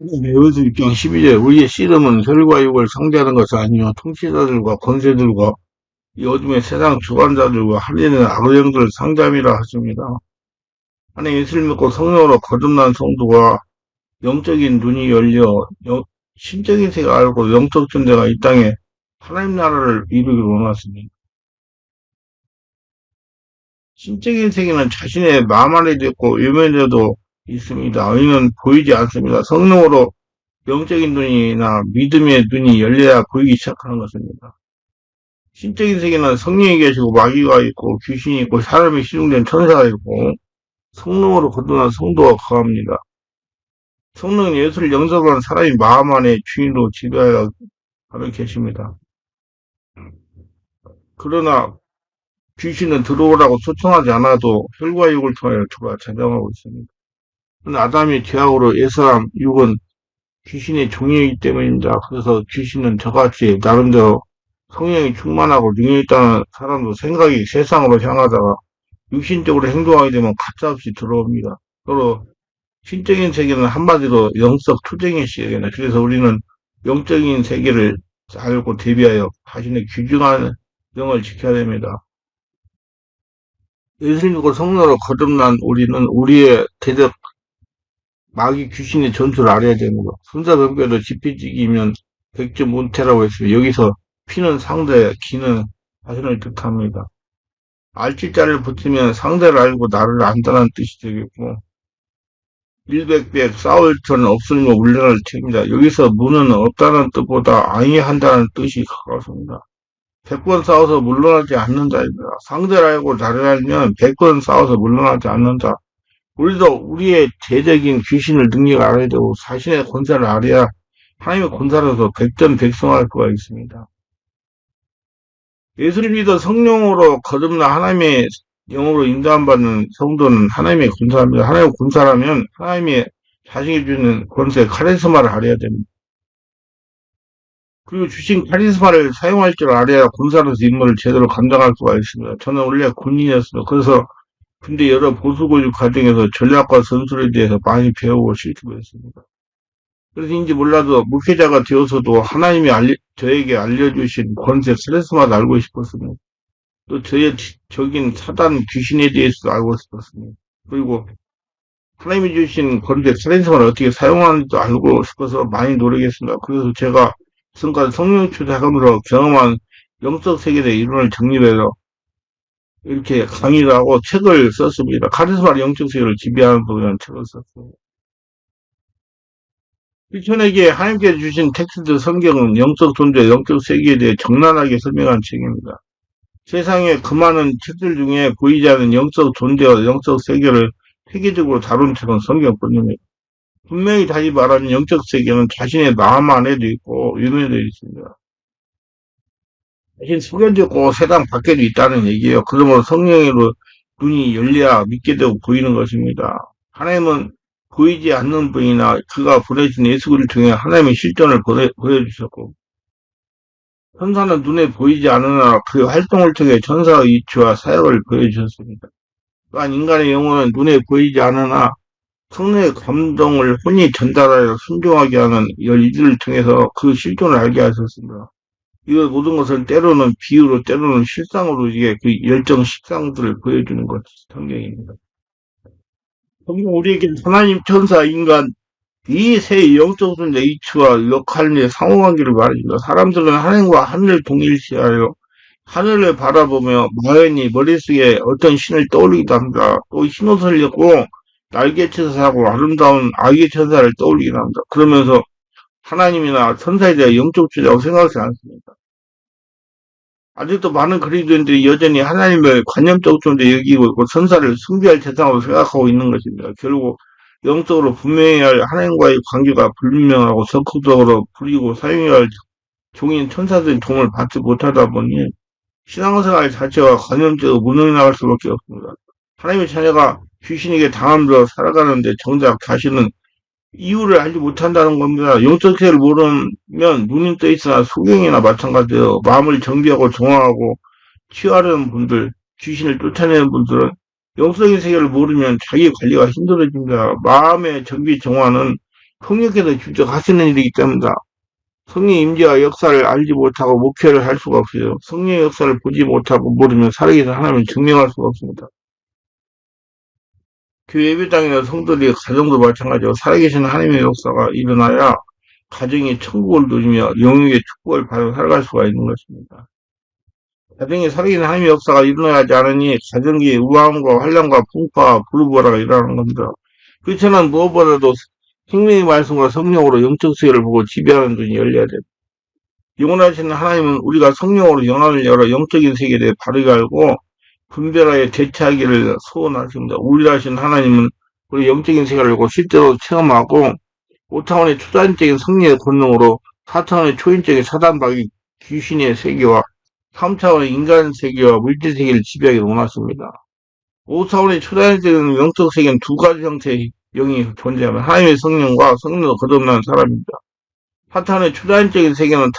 여기서 12절 우리의 씨름은 혈과 육을 상대하는 것이 아니요 통치자들과 권세들과 이 어둠의 세상 주관자들과 하늘의 악의 영들을 상대함이라 하십니다. 하나님 예수를 믿고 성령으로 거듭난 성도가 영적인 눈이 열려 신적인 세계를 알고 영적 존재가 이 땅에 하나님 나라를 이루기를 원하십니다. 신적인 세계는 자신의 마음 안에도 있고 외면에도 있습니다. 이는 보이지 않습니다. 성령으로 영적인 눈이나 믿음의 눈이 열려야 보이기 시작하는 것입니다. 신적인 세계는 성령이 계시고 마귀가 있고 귀신이 있고 사람이 시중된 천사가 있고 성령으로 거듭난 성도가 거합니다. 성령은 예수를 영접한 사람이 마음 안에 주인으로 지배하여 계십니다. 그러나 귀신은 들어오라고 초청하지 않아도 혈과 육을 통하여 들어와 자정하고 있습니다. 아담이 죄악으로 옛사람 육은 귀신의 종이기 때문입니다. 그래서 귀신은 저같이 나름대로 성령이 충만하고 능력이 있다는 사람도 생각이 세상으로 향하다가 육신적으로 행동하게 되면 가짜없이 들어옵니다. 서로 신적인 세계는 한마디로 영적 투쟁의 시대입니다. 그래서 우리는 영적인 세계를 알고 대비하여 자신의 귀중한 영을 지켜야 됩니다. 예수를 믿고 성령으로 거듭난 우리는 우리의 대적 마귀 귀신의 전투를 알아야 됩니다. 손자병뼈도 지피지기면 백주문태라고 했습니다. 여기서 피는 상대, 기는 자신을 뜻합니다. 알지자를 붙이면 상대를 알고 나를 안다는 뜻이 되겠고 일백백 싸울 터는 없으며 물러날 책입니다. 여기서 무는 없다는 뜻보다 아니한다는 뜻이 가깝습니다. 100번 싸워서 물러나지 않는다입니다. 상대를 알고 나를 알면 100번 싸워서 물러나지 않는다. 우리도 우리의 대적인 귀신을 능력을 알아야 되고 자신의 권세를 알아야 하나님의 권세로서 백전백승할 수가 있습니다. 예수를 믿어 성령으로 거듭나 하나님의 영으로 인도함받는 성도는 하나님의 권사입니다. 하나님의 권사라면 하나님의 자신이 주는 권세 카리스마를 알아야 됩니다. 그리고 주신 카리스마를 사용할 줄 알아야 권사로서 임무를 제대로 감당할 수가 있습니다. 저는 원래 군인이었습니다. 그래서 근데 여러 보수교육 과정에서 전략과 전술에 대해서 많이 배우고 실습했습니다. 그래서인지 몰라도 목회자가 되어서도 하나님이 저에게 알려주신 권세 카리스마도 알고 싶었습니다. 또 저의 적인 사단 귀신에 대해서도 알고 싶었습니다. 그리고 하나님이 주신 권세 카리스마를 어떻게 사용하는지도 알고 싶어서 많이 노력했습니다. 그래서 제가 지금까지 성령 추대하면서 경험한 영적 세계의 이론을 정립해서 이렇게 강의를 하고 책을 썼습니다. 카리스마 영적 세계를 지배하는 법이라는 책을 썼습니다. 크리스천에게 하나님께서 주신 텍스트 성경은 영적 존재, 영적 세계에 대해 적나라하게 설명한 책입니다. 세상에 그 많은 책들 중에 보이지 않는 영적 존재와 영적 세계를 세계적으로 다룬 책은 성경뿐입니다. 분명히 다시 말하면 영적 세계는 자신의 마음 안에도 있고 외면에도 있습니다. 대신 소견되고 세상 밖에도 있다는 얘기예요. 그러므로 성령으로 눈이 열려야 믿게 되고 보이는 것입니다. 하나님은 보이지 않는 분이나 그가 보내신 예수 그리스도를 통해 하나님의 실존을 보여주셨고 천사는 눈에 보이지 않으나 그 활동을 통해 천사의 이치와 사역을 보여주셨습니다. 또한 인간의 영혼은 눈에 보이지 않으나 성령의 감동을 혼이 전달하여 순종하게 하는 이들을 통해서 그 실존을 알게 하셨습니다. 이 모든 것을 때로는 비유로 때로는 실상으로 이게 그 열정 식상들을 보여주는 것이 성경입니다. 성경 우리에게 하나님, 천사, 인간 이 세 영적 존재 이치와 역할의 상호관계를 말해줍니다. 사람들은 하나님과 하늘을 동일시하여 하늘을 바라보며 마연히 머릿속에 어떤 신을 떠올리기도 합니다. 또 흰옷을 입고 날개천사하고 아름다운 아기 천사를 떠올리기도 합니다. 그러면서 하나님이나 천사에 대해 영적 존재라고 생각하지 않습니다. 아직도 많은 그리스도인들이 여전히 하나님을 관념적 존재 여기고 있고 천사를 숭배할 대상으로 생각하고 있는 것입니다. 결국 영적으로 분명해야 할 하나님과의 관계가 불분명하고 적극적으로 부리고 사용해야 할 종인 천사들의 도움을 받지 못하다 보니 신앙생활 자체가 관념적으로 무능해 나갈 수밖에 없습니다. 하나님의 자녀가 귀신에게 당하면서 살아가는데 정작 자신은 이유를 알지 못한다는 겁니다. 영적 세계를 모르면 눈이 떠 있으나 소경이나 마찬가지예요. 마음을 정비하고 정화하고 치유하려는 분들, 귀신을 쫓아내는 분들은 영적인 세계를 모르면 자기 관리가 힘들어집니다. 마음의 정비 정화는 성령께서 직접 하시는 일이기 때문이다. 성령의 임재와 역사를 알지 못하고 목회를 할 수가 없어요. 성령의 역사를 보지 못하고 모르면 살아계신 하나님을 증명할 수가 없습니다. 교회 예배당이나 성도들이 가정도 마찬가지고 살아계신 하나님의 역사가 일어나야 가정이 천국을 누리며 영육의 축복을 받아 살아갈 수가 있는 것입니다. 가정에 살아계신 하나님의 역사가 일어나지 않으니 가정기에 우함과 환란과 풍파와 불보라가 일어나는 겁니다. 그렇지만 무엇보다도 생명의 말씀과 성령으로 영적 세계를 보고 지배하는 눈이 열려야 됩니다. 영원하신 하나님은 우리가 성령으로 연합을 열어 영적인 세계에 대해 바르게 알고 분별하여 대처하기를 소원하십니다. 우리라신 하나님은 우리 영적인 세계를 보고 실제로 체험하고 5차원의 초자연적인 성령의 권능으로 4차원의 초인적인 사단박이 귀신의 세계와 3차원의 인간 세계와 물질 세계를 지배하기 원하십니다. 5차원의 초자연적인 영적 세계는 두 가지 형태의 영이 존재하며 하나님의 성령과 성령으로 거듭난 사람입니다. 4차원의 초자연적인 세계는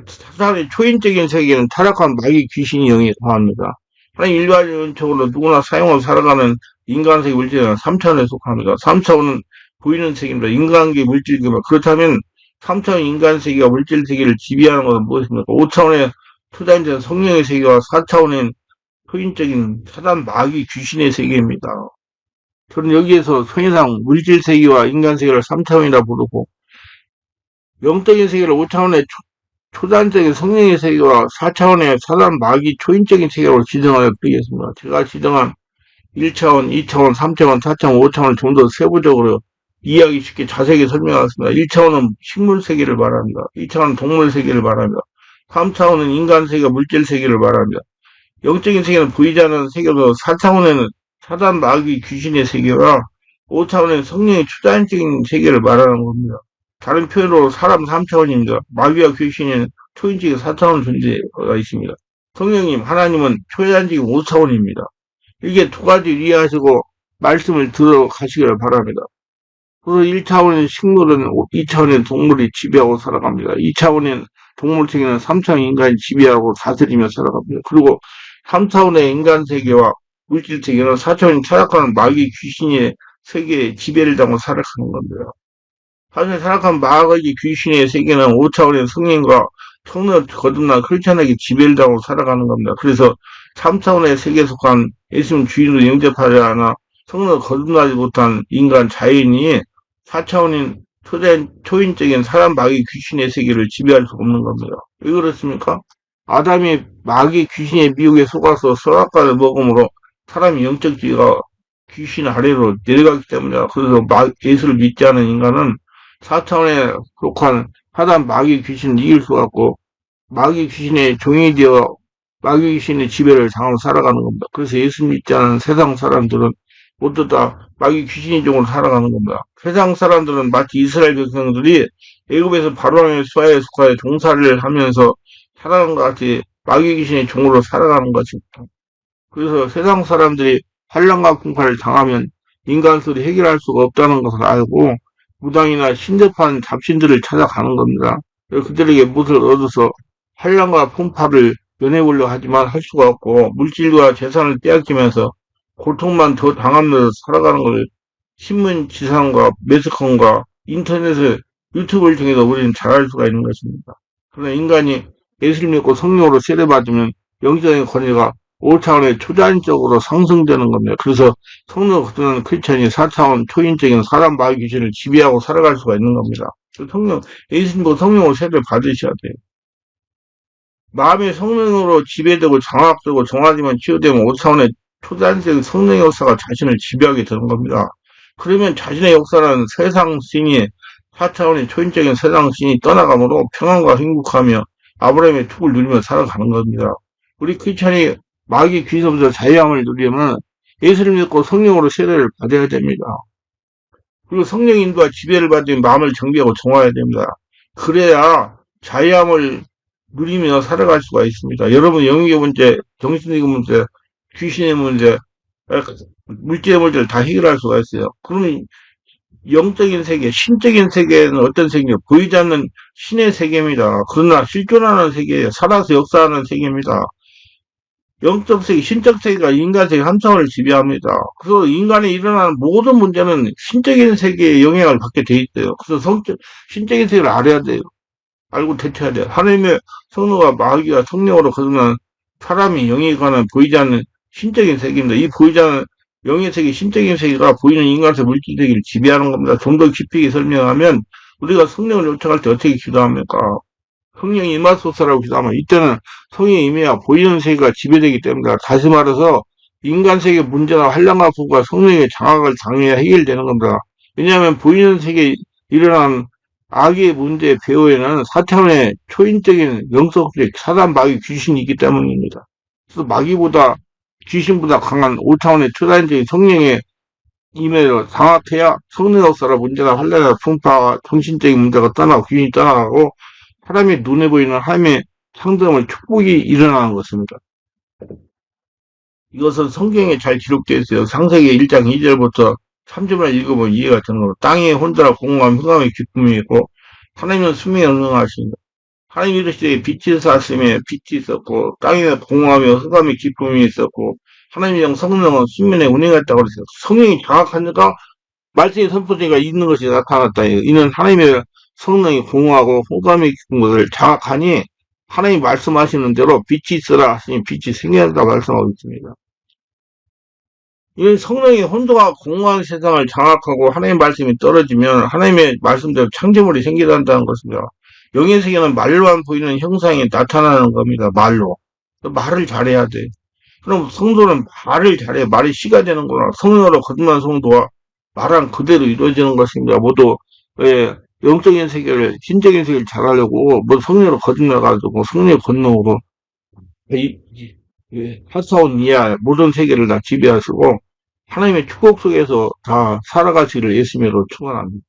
사탄의 초인적인 세계는 타락한 마귀 귀신이 영에 거합니다. 하나님 일반적으로 누구나 사용하고 살아가는 인간세계 물질은 3차원에 속합니다. 3차원은 보이는 세계입니다. 인간계 물질계입니다. 그렇다면 3차원 인간세계가 물질세계를 지배하는 것은 무엇입니까? 5차원의 초자연적인 성령의 세계와 4차원의 초인적인 사단 마귀 귀신의 세계입니다. 저는 여기에서 성의상 물질세계와 인간세계를 3차원이라 부르고 영적인 세계를 5차원의 초단적인 성령의 세계와 4차원의 사단 마귀 초인적인 세계로 지정하여 드리겠습니다. 제가 지정한 1차원, 2차원, 3차원, 4차원, 5차원을 좀 더 세부적으로 이해하기 쉽게 자세하게 설명하겠습니다. 1차원은 식물 세계를 말합니다. 2차원은 동물 세계를 말합니다. 3차원은 인간 세계, 물질 세계를 말합니다. 영적인 세계는 보이지 않는 세계로 4차원에는 사단 마귀 귀신의 세계와 5차원의 성령의 초자연적인 세계를 말하는 겁니다. 다른 표현으로 사람 3차원입니다. 마귀와 귀신은 초인적인 4차원 존재가 있습니다. 성령님, 하나님은 초자연적인 5차원입니다. 이게 두 가지를 이해하시고 말씀을 들어가시기를 바랍니다. 그래서 1차원인 식물은 2차원인 동물이 지배하고 살아갑니다. 2차원인 동물 세계는 3차원 인간이 지배하고 다스리며 살아갑니다. 그리고 3차원의 인간 세계와 물질 세계는 4차원이 타락하는 마귀 귀신의 세계에 지배를 당하고 살아가는 겁니다. 사실 타락한 마귀 귀신의 세계는 5차원의 성령과 성령을 거듭난 크리스찬에게 지배를 당하고 살아가는 겁니다. 그래서 3차원의 세계에 속한 예수님 주인으로 영접하지 않아 성령을 거듭나지 못한 인간 자연이 4차원인 초인적인 사람 마귀 귀신의 세계를 지배할 수 없는 겁니다. 왜 그렇습니까? 아담이 마귀 귀신의 미혹에 속아서 선악과를 먹음으로 사람이 영적 지위가 귀신 아래로 내려가기 때문이다. 그래서 예수를 믿지 않은 인간은 4차원에 속한 사단 마귀 귀신을 이길 수가 없고 마귀 귀신의 종이 되어 마귀 귀신의 지배를 당하고 살아가는 겁니다. 그래서 예수 믿지 않은 세상 사람들은 모두 다 마귀 귀신의 종으로 살아가는 겁니다. 세상 사람들은 마치 이스라엘 백성들이 애굽에서 바로왕의 수하에 속하여 종살이를 하면서 살아가는 것 같이 마귀 귀신의 종으로 살아가는 것입니다. 그래서 세상 사람들이 환란과 풍파를 당하면 인간들이 해결할 수가 없다는 것을 알고 무당이나 신접한 잡신들을 찾아가는 겁니다. 그들에게 무엇을 얻어서 환란과 풍파를 면해보려 하지만 할 수가 없고 물질과 재산을 빼앗기면서 고통만 더 당하면서 살아가는 것을 신문 지상과 매스컴과 인터넷을 유튜브를 통해서 우리는 잘 알 수가 있는 것입니다. 그러나 인간이 예수를 믿고 성령으로 세례받으면 영적인 권위가 5차원의 초자연적으로 상승되는 겁니다. 그래서 성령을 거듭난 크리스찬이 4차원 초인적인 사람 마귀 귀신을 지배하고 살아갈 수가 있는 겁니다. 예수 믿고 성령으로 세례를 받으셔야 돼요. 마음의 성령으로 지배되고 장악되고 정화되면 치유되면 5차원의 초자연적인 성령의 역사가 자신을 지배하게 되는 겁니다. 그러면 자신의 역사는 세상 신이 4차원의 초인적인 세상 신이 떠나가므로 평안과 행복하며 아브라함의 축을 누리며 살아가는 겁니다. 우리 크리스찬이 마귀 귀신으로부터 자유함을 누리려면 예수를 믿고 성령으로 세례를 받아야 됩니다. 그리고 성령 인도와 지배를 받으면 마음을 정비하고 정화해야 됩니다. 그래야 자유함을 누리며 살아갈 수가 있습니다. 여러분 영역의 문제, 정신의 문제, 귀신의 문제, 물질의 문제를 다 해결할 수가 있어요. 그러면 영적인 세계, 신적인 세계는 어떤 세계예요? 보이지 않는 신의 세계입니다. 그러나 실존하는 세계예요. 살아서 역사하는 세계입니다. 영적 세계, 신적 세계가 인간 세계 함성을 지배합니다. 그래서 인간이 일어나는 모든 문제는 신적인 세계의 영향을 받게 돼 있어요. 그래서 신적인 세계를 알아야 돼요. 알고 대처해야 돼요. 하나님의 성령과 마귀가 성령으로 거듭난 사람이 영에 관한 보이지 않는 신적인 세계입니다. 이 보이지 않는 영의 세계, 신적인 세계가 보이는 인간의 물질 세계를 지배하는 겁니다. 좀 더 깊이 설명하면 우리가 성령을 요청할 때 어떻게 기도합니까? 성령이 임하소서라고 기도하면 이때는 성령이 임해야 보이는 세계가 지배되기 때문이다. 다시 말해서 인간 세계 문제나 환란과 부가 성령의 장악을 당해야 해결되는 겁니다. 왜냐하면 보이는 세계에 일어난 악의 문제 배후에는 사탄의 초인적인 영속적 사단 마귀 귀신이 있기 때문입니다. 그래서 마귀보다 귀신보다 강한 5차원의 초자연적인 성령의 임해를 장악해야 성령으로서의 문제나 환란이나 풍파와 정신적인 문제가 떠나고 귀신이 떠나가고 사람의 눈에 보이는 하나님의 상점을 축복이 일어나는 것입니다. 이것은 성경에 잘 기록되어 있어요. 창세기 1장 2절부터 3절만 읽어보면 이해가 되는 겁니다. 땅에 혼자라 공허함 흑암의 기쁨이 있고 하나님은 수명에 응응하십니다. 하나님 이르시되 빛이 있었으며 빛이 있었고 땅에 공허하며 흑암의 기쁨이 있었고 하나님의 영 성령은 수면에 운행했다고 그랬어요. 성령이 장악하니까 말씀이 선포되니까 있는 것이 나타났다. 이는 하나님의 성령이 공허하고 호감이 깊은 것을 장악하니 하나님 말씀하시는 대로 빛이 있어라 하시니 빛이 생겨났다 말씀하고 있습니다. 이는 성령이 혼돈과 공허한 세상을 장악하고 하나님의 말씀이 떨어지면 하나님의 말씀대로 창조물이 생겨난다는 것입니다. 영의 세계는 말로만 보이는 형상이 나타나는 겁니다. 말로. 말을 잘해야 돼. 그럼 성도는 말을 잘해. 말이 씨가 되는구나. 성령으로 거듭난 성도와 말한 그대로 이루어지는 것입니다. 모두 예, 영적인 세계를 신적인 세계를 잘하려고 뭐 성령으로 거듭나가지고 성령의 권능으로 하사온 이하 모든 세계를 다 지배하시고 하나님의 축복 속에서 다 살아가시기를 예수님으로 축원합니다.